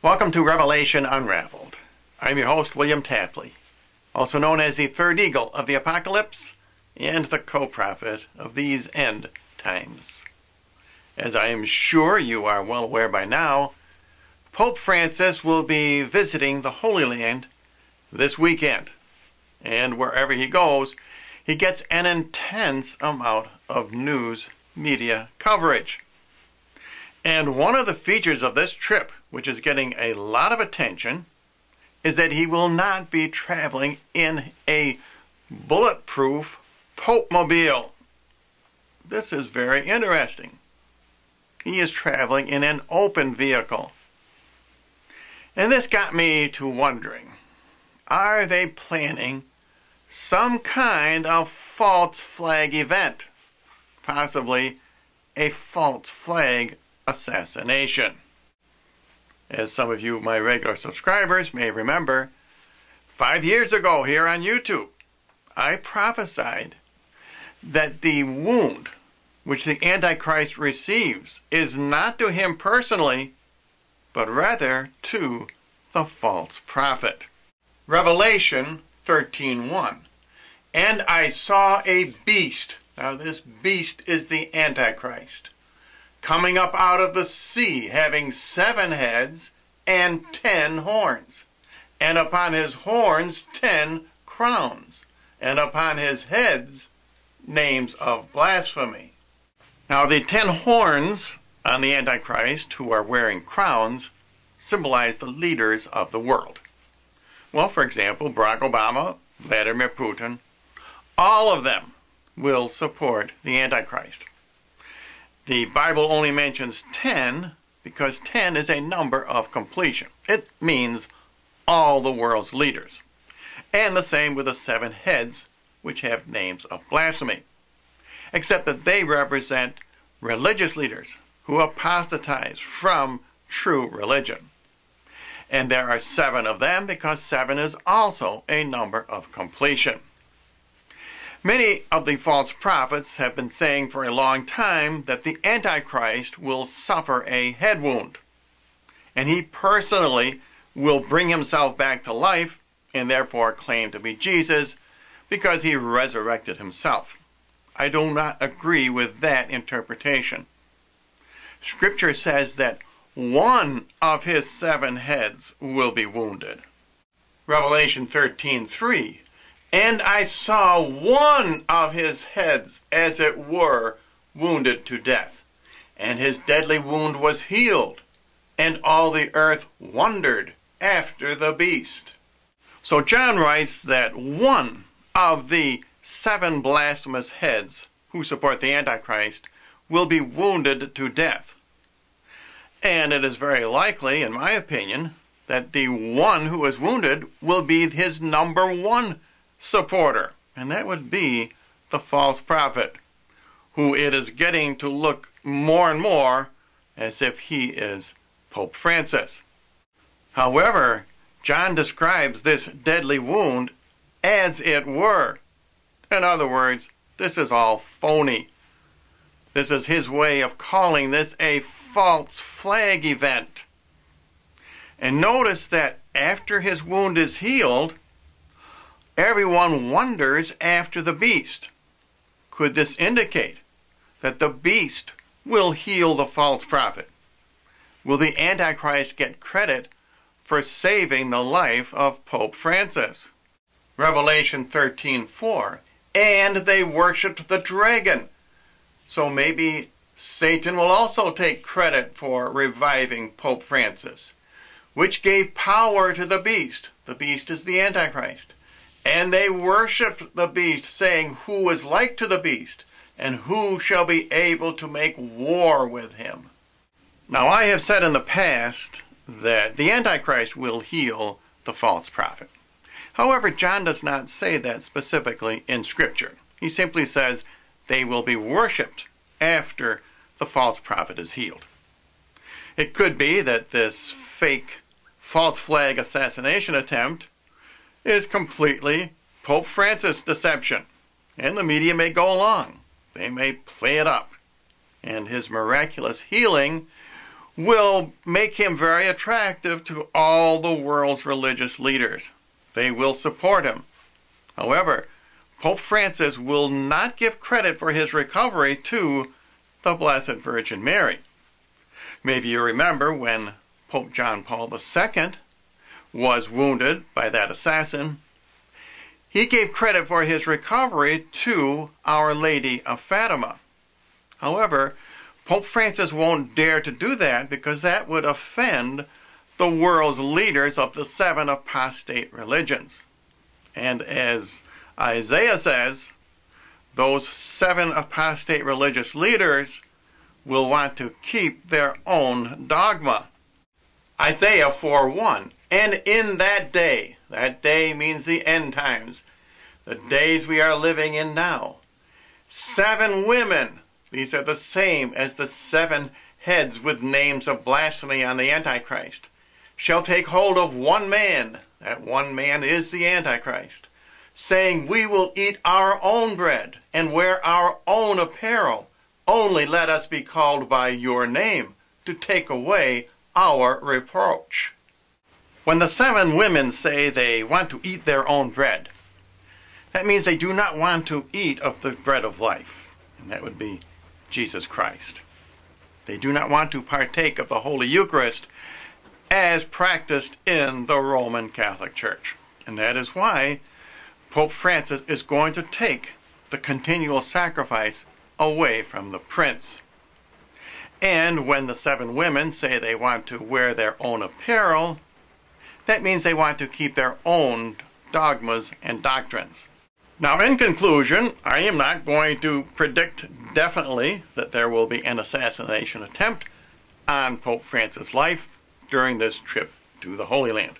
Welcome to Revelation Unraveled. I'm your host, William Tapley, also known as the third eagle of the apocalypse and the co-prophet of these end times. As I am sure you are well aware by now, Pope Francis will be visiting the Holy Land this weekend. And wherever he goes, he gets an intense amount of news media coverage. And one of the features of this trip, which is getting a lot of attention, is that he will not be traveling in a bulletproof Pope-mobile. This is very interesting. He is traveling in an open vehicle. And this got me to wondering, are they planning some kind of false flag event? Possibly a false flag assassination. As some of you, my regular subscribers, may remember, 5 years ago here on YouTube, I prophesied that the wound which the Antichrist receives is not to him personally, but rather to the false prophet. Revelation 13:1. And I saw a beast. Now this beast is the Antichrist, coming up out of the sea, having 7 heads and 10 horns, and upon his horns 10 crowns, and upon his heads names of blasphemy. Now the 10 horns on the Antichrist, who are wearing crowns, symbolize the leaders of the world. Well, for example, Barack Obama, Vladimir Putin, all of them will support the Antichrist. The Bible only mentions 10 because 10 is a number of completion. It means all the world's leaders. And the same with the 7 heads, which have names of blasphemy. Except that they represent religious leaders who apostatize from true religion. And there are 7 of them because 7 is also a number of completion. Many of the false prophets have been saying for a long time that the Antichrist will suffer a head wound, and he personally will bring himself back to life and therefore claim to be Jesus because he resurrected himself. I do not agree with that interpretation. Scripture says that one of his 7 heads will be wounded. Revelation 13:3. And I saw one of his heads, as it were, wounded to death, and his deadly wound was healed, and all the earth wondered after the beast. So John writes that one of the 7 blasphemous heads who support the Antichrist will be wounded to death. And it is very likely, in my opinion, that the one who is wounded will be his number 1 supporter, and that would be the false prophet, who it is getting to look more and more as if he is Pope Francis. However, John describes this deadly wound as it were. In other words, this is all phony. This is his way of calling this a false flag event. And notice that after his wound is healed, everyone wonders after the beast. Could this indicate that the beast will heal the false prophet? Will the Antichrist get credit for saving the life of Pope Francis? Revelation 13:4. And they worshipped the dragon. So maybe Satan will also take credit for reviving Pope Francis, which gave power to the beast. The beast is the Antichrist. And they worshipped the beast, saying, who is like to the beast, and who shall be able to make war with him? Now, I have said in the past that the Antichrist will heal the false prophet. However, John does not say that specifically in Scripture. He simply says they will be worshipped after the false prophet is healed. It could be that this fake false flag assassination attempt is completely Pope Francis' deception, and the media may go along. They may play it up, and his miraculous healing will make him very attractive to all the world's religious leaders. They will support him. However, Pope Francis will not give credit for his recovery to the Blessed Virgin Mary. Maybe you remember when Pope John Paul II was wounded by that assassin, he gave credit for his recovery to Our Lady of Fatima. However, Pope Francis won't dare to do that because that would offend the world's leaders of the 7 apostate religions. And as Isaiah says, those 7 apostate religious leaders will want to keep their own dogma. Isaiah 4:1, and in that day means the end times, the days we are living in now, 7 women, these are the same as the 7 heads with names of blasphemy on the Antichrist, shall take hold of one man, that one man is the Antichrist, saying, we will eat our own bread and wear our own apparel. Only let us be called by your name to take away our reproach. When the 7 women say they want to eat their own bread, that means they do not want to eat of the bread of life, and that would be Jesus Christ. They do not want to partake of the Holy Eucharist as practiced in the Roman Catholic Church. And that is why Pope Francis is going to take the continual sacrifice away from the prince. And when the 7 women say they want to wear their own apparel, that means they want to keep their own dogmas and doctrines. Now, in conclusion, I am not going to predict definitely that there will be an assassination attempt on Pope Francis' life during this trip to the Holy Land.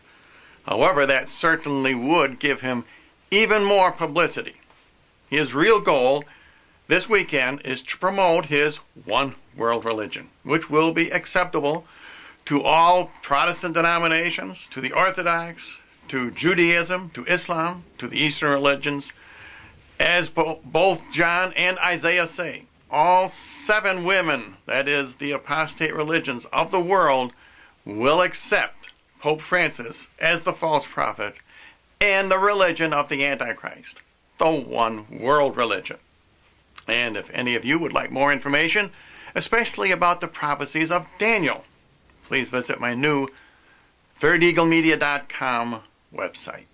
However, that certainly would give him even more publicity. His real goal this weekend is to promote his one world religion, which will be acceptable to all Protestant denominations, to the Orthodox, to Judaism, to Islam, to the Eastern religions. As both John and Isaiah say, all 7 women, that is the apostate religions of the world, will accept Pope Francis as the false prophet and the religion of the Antichrist, the one world religion. And if any of you would like more information, especially about the prophecies of Daniel, please visit my new ThirdEagleMedia.com website.